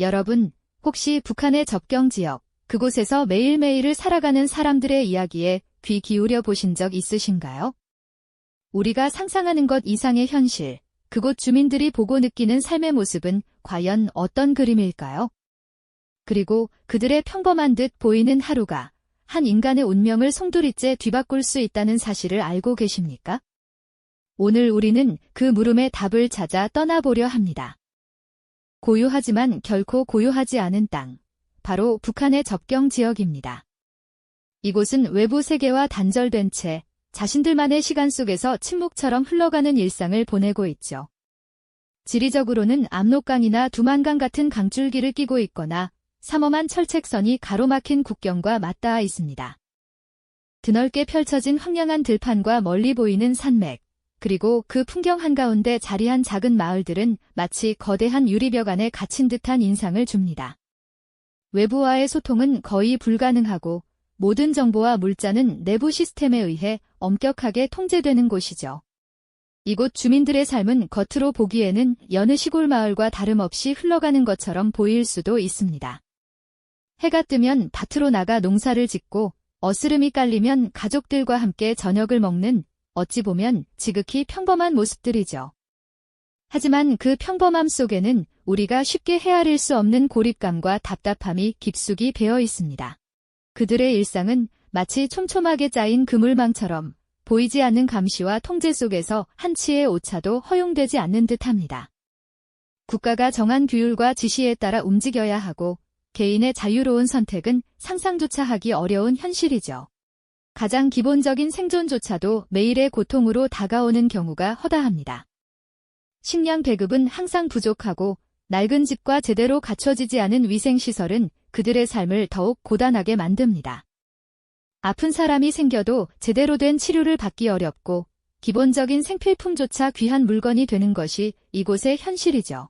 여러분, 혹시 북한의 접경 지역, 그곳에서 매일매일을 살아가는 사람들의 이야기에 귀 기울여 보신 적 있으신가요? 우리가 상상하는 것 이상의 현실, 그곳 주민들이 보고 느끼는 삶의 모습은 과연 어떤 그림일까요? 그리고 그들의 평범한 듯 보이는 하루가 한 인간의 운명을 송두리째 뒤바꿀 수 있다는 사실을 알고 계십니까? 오늘 우리는 그 물음의 답을 찾아 떠나보려 합니다. 고요하지만 결코 고요하지 않은 땅, 바로 북한의 접경 지역입니다. 이곳은 외부 세계와 단절된 채 자신들만의 시간 속에서 침묵처럼 흘러가는 일상을 보내고 있죠. 지리적으로는 압록강이나 두만강 같은 강줄기를 끼고 있거나 삼엄한 철책선이 가로막힌 국경과 맞닿아 있습니다. 드넓게 펼쳐진 황량한 들판과 멀리 보이는 산맥, 그리고 그 풍경 한가운데 자리한 작은 마을들은 마치 거대한 유리벽 안에 갇힌 듯한 인상을 줍니다. 외부와의 소통은 거의 불가능하고 모든 정보와 물자는 내부 시스템에 의해 엄격하게 통제되는 곳이죠. 이곳 주민들의 삶은 겉으로 보기에는 여느 시골 마을과 다름없이 흘러가는 것처럼 보일 수도 있습니다. 해가 뜨면 밭으로 나가 농사를 짓고 어스름이 깔리면 가족들과 함께 저녁을 먹는 어찌 보면 지극히 평범한 모습들이죠. 하지만 그 평범함 속에는 우리가 쉽게 헤아릴 수 없는 고립감과 답답함이 깊숙이 배어 있습니다. 그들의 일상은 마치 촘촘하게 짜인 그물망처럼 보이지 않는 감시와 통제 속에서 한치의 오차도 허용되지 않는 듯합니다. 국가가 정한 규율과 지시에 따라 움직여야 하고 개인의 자유로운 선택은 상상조차 하기 어려운 현실이죠. 가장 기본적인 생존조차도 매일의 고통으로 다가오는 경우가 허다합니다. 식량 배급은 항상 부족하고 낡은 집과 제대로 갖춰지지 않은 위생시설은 그들의 삶을 더욱 고단하게 만듭니다. 아픈 사람이 생겨도 제대로 된 치료를 받기 어렵고 기본적인 생필품조차 귀한 물건이 되는 것이 이곳의 현실이죠.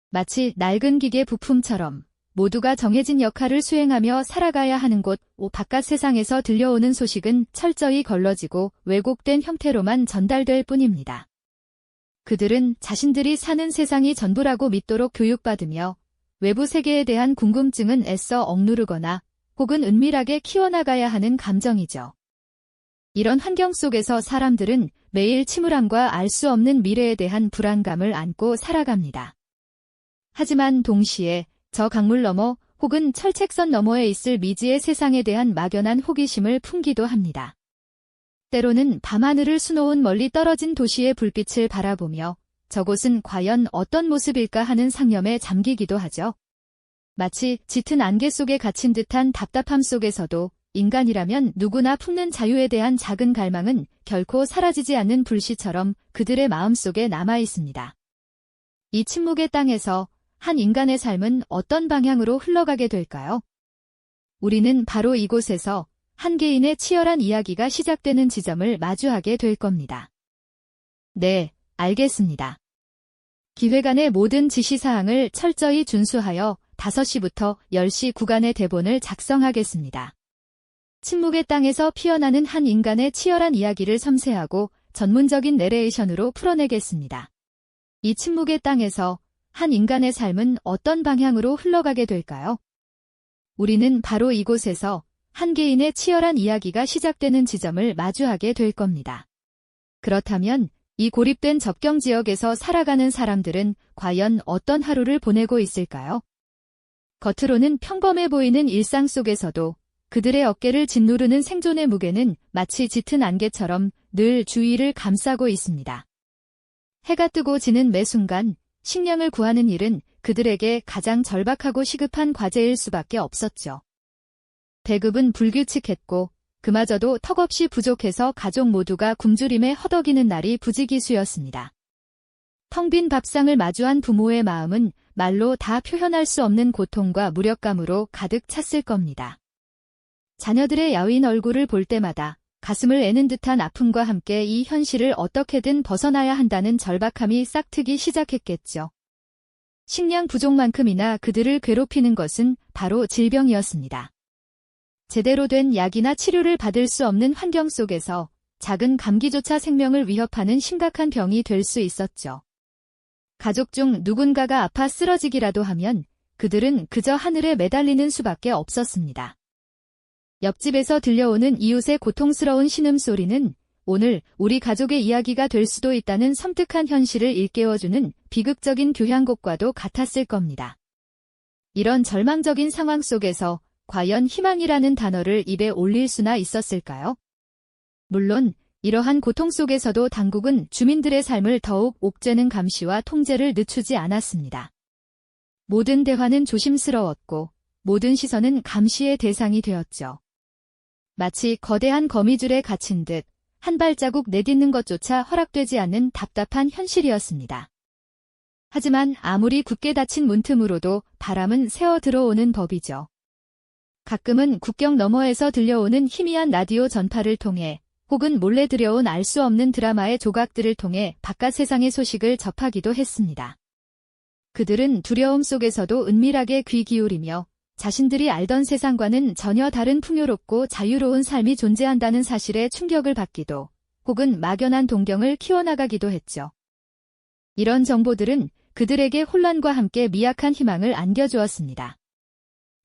마치 낡은 기계 부품처럼 모두가 정해진 역할을 수행하며 살아가야 하는 곳, 바깥 세상에서 들려오는 소식은 철저히 걸러지고 왜곡된 형태로만 전달될 뿐입니다. 그들은 자신들이 사는 세상이 전부라고 믿도록 교육받으며 외부 세계에 대한 궁금증은 애써 억누르거나 혹은 은밀하게 키워나가야 하는 감정이죠. 이런 환경 속에서 사람들은 매일 침울함과 알 수 없는 미래에 대한 불안감을 안고 살아갑니다. 하지만 동시에 저 강물 너머 혹은 철책선 너머에 있을 미지의 세상에 대한 막연한 호기심을 품기도 합니다. 때로는 밤하늘을 수놓은 멀리 떨어진 도시의 불빛을 바라보며 저곳은 과연 어떤 모습일까 하는 상념에 잠기기도 하죠. 마치 짙은 안개 속에 갇힌 듯한 답답함 속에서도 인간이라면 누구나 품는 자유에 대한 작은 갈망은 결코 사라지지 않는 불씨처럼 그들의 마음속에 남아 있습니다. 이 침묵의 땅에서 한 인간의 삶은 어떤 방향으로 흘러가게 될까요? 우리는 바로 이곳에서 한 개인의 치열한 이야기가 시작되는 지점을 마주하게 될 겁니다. 네, 알겠습니다. 기획안의 모든 지시사항을 철저히 준수하여 5시부터 10시 구간의 대본을 작성하겠습니다. 침묵의 땅에서 피어나는 한 인간의 치열한 이야기를 섬세하고 전문적인 내레이션으로 풀어내겠습니다. 이 침묵의 땅에서 한 인간의 삶은 어떤 방향으로 흘러가게 될까요? 우리는 바로 이곳에서 한 개인의 치열한 이야기가 시작되는 지점을 마주하게 될 겁니다. 그렇다면 이 고립된 접경 지역에서 살아가는 사람들은 과연 어떤 하루를 보내고 있을까요? 겉으로는 평범해 보이는 일상 속에서도 그들의 어깨를 짓누르는 생존의 무게는 마치 짙은 안개처럼 늘 주위를 감싸고 있습니다. 해가 뜨고 지는 매 순간 식량을 구하는 일은 그들에게 가장 절박하고 시급한 과제일 수밖에 없었죠. 배급은 불규칙했고 그마저도 턱없이 부족해서 가족 모두가 굶주림에 허덕이는 날이 부지기수였습니다. 텅 빈 밥상을 마주한 부모의 마음은 말로 다 표현할 수 없는 고통과 무력감으로 가득 찼을 겁니다. 자녀들의 야윈 얼굴을 볼 때마다 가슴을 애는 듯한 아픔과 함께 이 현실을 어떻게든 벗어나야 한다는 절박함이 싹트기 시작했겠죠. 식량 부족만큼이나 그들을 괴롭히는 것은 바로 질병이었습니다. 제대로 된 약이나 치료를 받을 수 없는 환경 속에서 작은 감기조차 생명을 위협하는 심각한 병이 될 수 있었죠. 가족 중 누군가가 아파 쓰러지기라도 하면 그들은 그저 하늘에 매달리는 수밖에 없었습니다. 옆집에서 들려오는 이웃의 고통스러운 신음소리는 오늘 우리 가족의 이야기가 될 수도 있다는 섬뜩한 현실을 일깨워주는 비극적인 교향곡과도 같았을 겁니다. 이런 절망적인 상황 속에서 과연 희망이라는 단어를 입에 올릴 수나 있었을까요? 물론 이러한 고통 속에서도 당국은 주민들의 삶을 더욱 옥죄는 감시와 통제를 늦추지 않았습니다. 모든 대화는 조심스러웠고 모든 시선은 감시의 대상이 되었죠. 마치 거대한 거미줄에 갇힌 듯 한 발자국 내딛는 것조차 허락되지 않는 답답한 현실이었습니다. 하지만 아무리 굳게 닫힌 문틈으로도 바람은 새어 들어오는 법이죠. 가끔은 국경 너머에서 들려오는 희미한 라디오 전파를 통해 혹은 몰래 들여온 알 수 없는 드라마의 조각들을 통해 바깥 세상의 소식을 접하기도 했습니다. 그들은 두려움 속에서도 은밀하게 귀 기울이며 자신들이 알던 세상과는 전혀 다른 풍요롭고 자유로운 삶이 존재한다는 사실에 충격을 받기도 혹은 막연한 동경을 키워나가기도 했죠. 이런 정보들은 그들에게 혼란과 함께 미약한 희망을 안겨주었습니다.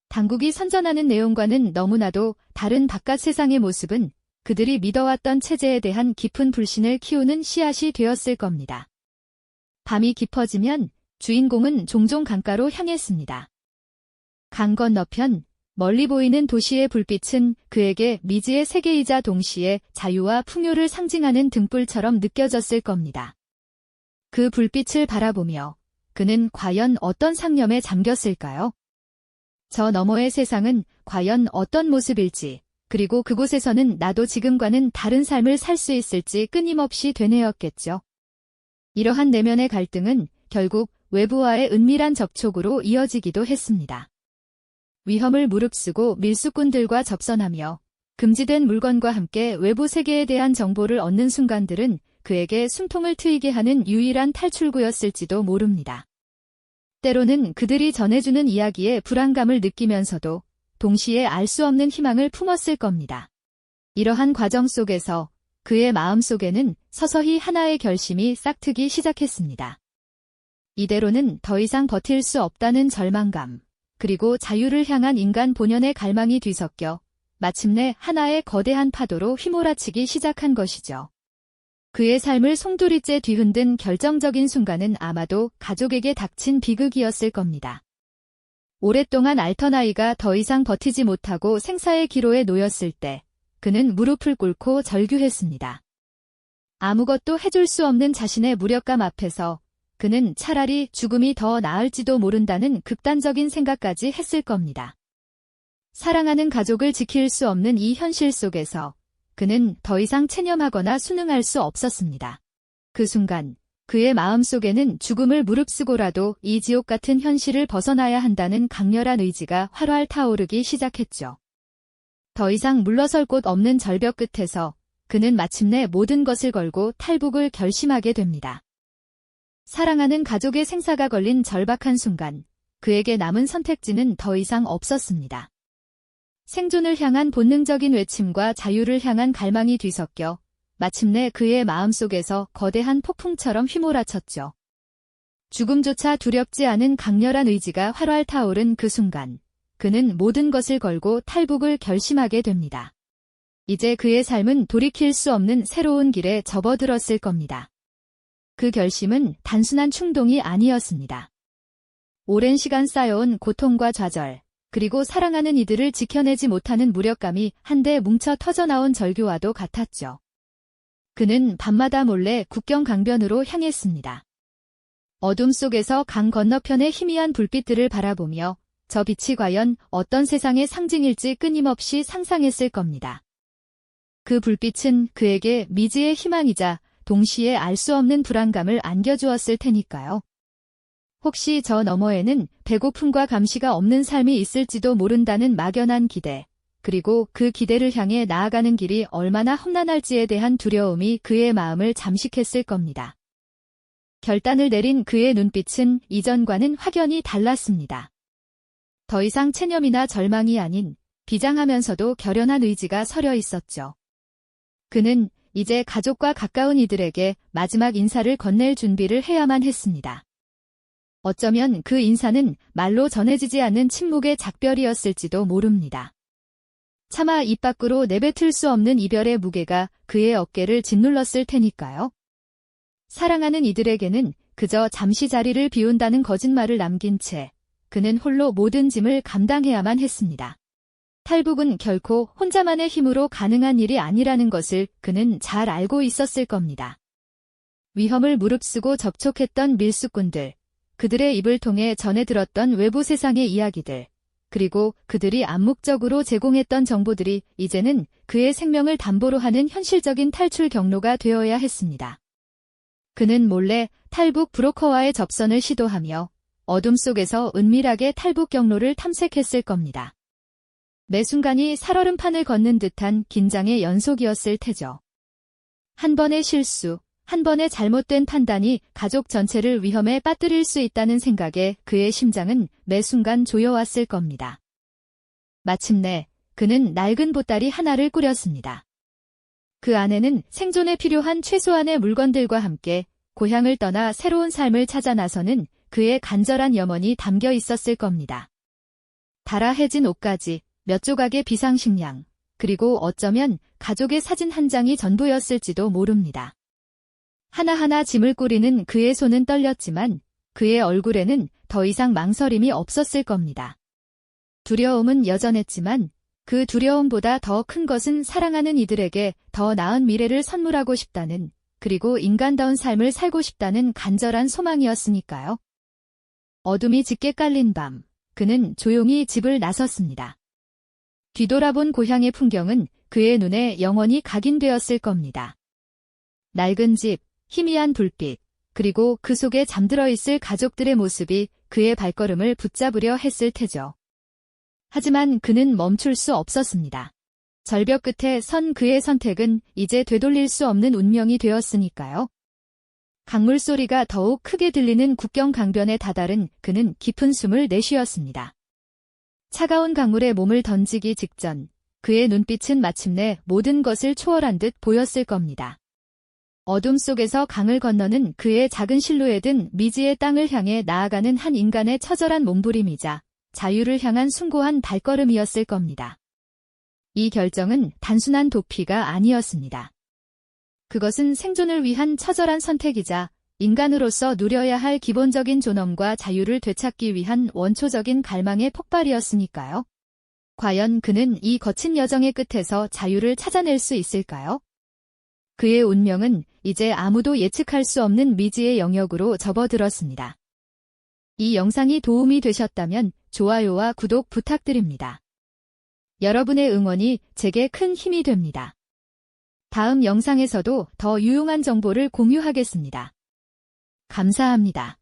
당국이 선전하는 내용과는 너무나도 다른 바깥 세상의 모습은 그들이 믿어왔던 체제에 대한 깊은 불신을 키우는 씨앗이 되었을 겁니다. 밤이 깊어지면 주인공은 종종 강가로 향했습니다. 강 건너편 멀리 보이는 도시의 불빛은 그에게 미지의 세계이자 동시에 자유와 풍요를 상징하는 등불처럼 느껴졌을 겁니다. 그 불빛을 바라보며 그는 과연 어떤 상념에 잠겼을까요? 저 너머의 세상은 과연 어떤 모습일지, 그리고 그곳에서는 나도 지금과는 다른 삶을 살 수 있을지 끊임없이 되뇌었겠죠. 이러한 내면의 갈등은 결국 외부와의 은밀한 접촉으로 이어지기도 했습니다. 위험을 무릅쓰고 밀수꾼들과 접선하며 금지된 물건과 함께 외부 세계에 대한 정보를 얻는 순간들은 그에게 숨통을 트이게 하는 유일한 탈출구였을지도 모릅니다. 때로는 그들이 전해주는 이야기에 불안감을 느끼면서도 동시에 알 수 없는 희망을 품었을 겁니다. 이러한 과정 속에서 그의 마음속에는 서서히 하나의 결심이 싹트기 시작했습니다. 이대로는 더 이상 버틸 수 없다는 절망감, 그리고 자유를 향한 인간 본연의 갈망이 뒤섞여 마침내 하나의 거대한 파도로 휘몰아치기 시작한 것이죠. 그의 삶을 송두리째 뒤흔든 결정적인 순간은 아마도 가족에게 닥친 비극이었을 겁니다. 오랫동안 앓던 아이가 더 이상 버티지 못하고 생사의 기로에 놓였을 때 그는 무릎을 꿇고 절규했습니다. 아무것도 해줄 수 없는 자신의 무력감 앞에서 그는 차라리 죽음이 더 나을지도 모른다는 극단적인 생각까지 했을 겁니다. 사랑하는 가족을 지킬 수 없는 이 현실 속에서 그는 더 이상 체념하거나 순응할 수 없었습니다. 그 순간 그의 마음속에는 죽음을 무릅쓰고라도 이 지옥 같은 현실을 벗어나야 한다는 강렬한 의지가 활활 타오르기 시작했죠. 더 이상 물러설 곳 없는 절벽 끝에서 그는 마침내 모든 것을 걸고 탈북을 결심하게 됩니다. 사랑하는 가족의 생사가 걸린 절박한 순간, 그에게 남은 선택지는 더 이상 없었습니다. 생존을 향한 본능적인 외침과 자유를 향한 갈망이 뒤섞여 마침내 그의 마음속에서 거대한 폭풍처럼 휘몰아쳤죠. 죽음조차 두렵지 않은 강렬한 의지가 활활 타오른 그 순간, 그는 모든 것을 걸고 탈북을 결심하게 됩니다. 이제 그의 삶은 돌이킬 수 없는 새로운 길에 접어들었을 겁니다. 그 결심은 단순한 충동이 아니었습니다. 오랜 시간 쌓여온 고통과 좌절, 그리고 사랑하는 이들을 지켜내지 못하는 무력감이 한데 뭉쳐 터져나온 절규와도 같았죠. 그는 밤마다 몰래 국경 강변으로 향했습니다. 어둠 속에서 강 건너편의 희미한 불빛들을 바라보며 저 빛이 과연 어떤 세상의 상징일지 끊임없이 상상했을 겁니다. 그 불빛은 그에게 미지의 희망이자 동시에 알 수 없는 불안감을 안겨주었을 테니까요. 혹시 저 너머에는 배고픔과 감시가 없는 삶이 있을지도 모른다는 막연한 기대, 그리고 그 기대를 향해 나아가는 길이 얼마나 험난할지에 대한 두려움이 그의 마음을 잠식했을 겁니다. 결단을 내린 그의 눈빛은 이전과는 확연히 달랐습니다. 더 이상 체념이나 절망이 아닌 비장하면서도 결연한 의지가 서려 있었죠. 그는 이제 가족과 가까운 이들에게 마지막 인사를 건넬 준비를 해야만 했습니다. 어쩌면 그 인사는 말로 전해지지 않는 침묵의 작별이었을지도 모릅니다. 차마 입 밖으로 내뱉을 수 없는 이별의 무게가 그의 어깨를 짓눌렀을 테니까요. 사랑하는 이들에게는 그저 잠시 자리를 비운다는 거짓말을 남긴 채 그는 홀로 모든 짐을 감당해야만 했습니다. 탈북은 결코 혼자만의 힘으로 가능한 일이 아니라는 것을 그는 잘 알고 있었을 겁니다. 위험을 무릅쓰고 접촉했던 밀수꾼들, 그들의 입을 통해 전해 들었던 외부 세상의 이야기들, 그리고 그들이 암묵적으로 제공했던 정보들이 이제는 그의 생명을 담보로 하는 현실적인 탈출 경로가 되어야 했습니다. 그는 몰래 탈북 브로커와의 접선을 시도하며 어둠 속에서 은밀하게 탈북 경로를 탐색했을 겁니다. 매 순간이 살얼음판을 걷는 듯한 긴장의 연속이었을 테죠. 한 번의 실수, 한 번의 잘못된 판단이 가족 전체를 위험에 빠뜨릴 수 있다는 생각에 그의 심장은 매 순간 조여왔을 겁니다. 마침내 그는 낡은 보따리 하나를 꾸렸습니다. 그 안에는 생존에 필요한 최소한의 물건들과 함께 고향을 떠나 새로운 삶을 찾아 나서는 그의 간절한 염원이 담겨 있었을 겁니다. 달아해진 옷가지, 몇 조각의 비상식량, 그리고 어쩌면 가족의 사진 한 장이 전부였을지도 모릅니다. 하나하나 짐을 꾸리는 그의 손은 떨렸지만 그의 얼굴에는 더 이상 망설임이 없었을 겁니다. 두려움은 여전했지만 그 두려움보다 더 큰 것은 사랑하는 이들에게 더 나은 미래를 선물하고 싶다는, 그리고 인간다운 삶을 살고 싶다는 간절한 소망이었으니까요. 어둠이 짙게 깔린 밤, 그는 조용히 집을 나섰습니다. 뒤돌아본 고향의 풍경은 그의 눈에 영원히 각인되었을 겁니다. 낡은 집, 희미한 불빛, 그리고 그 속에 잠들어 있을 가족들의 모습이 그의 발걸음을 붙잡으려 했을 테죠. 하지만 그는 멈출 수 없었습니다. 절벽 끝에 선 그의 선택은 이제 되돌릴 수 없는 운명이 되었으니까요. 강물 소리가 더욱 크게 들리는 국경 강변에 다다른 그는 깊은 숨을 내쉬었습니다. 차가운 강물에 몸을 던지기 직전 그의 눈빛은 마침내 모든 것을 초월한 듯 보였을 겁니다. 어둠 속에서 강을 건너는 그의 작은 실루엣은 미지의 땅을 향해 나아가는 한 인간의 처절한 몸부림이자 자유를 향한 숭고한 발걸음이었을 겁니다. 이 결정은 단순한 도피가 아니었습니다. 그것은 생존을 위한 처절한 선택이자 인간으로서 누려야 할 기본적인 존엄과 자유를 되찾기 위한 원초적인 갈망의 폭발이었으니까요. 과연 그는 이 거친 여정의 끝에서 자유를 찾아낼 수 있을까요? 그의 운명은 이제 아무도 예측할 수 없는 미지의 영역으로 접어들었습니다. 이 영상이 도움이 되셨다면 좋아요와 구독 부탁드립니다. 여러분의 응원이 제게 큰 힘이 됩니다. 다음 영상에서도 더 유용한 정보를 공유하겠습니다. 감사합니다.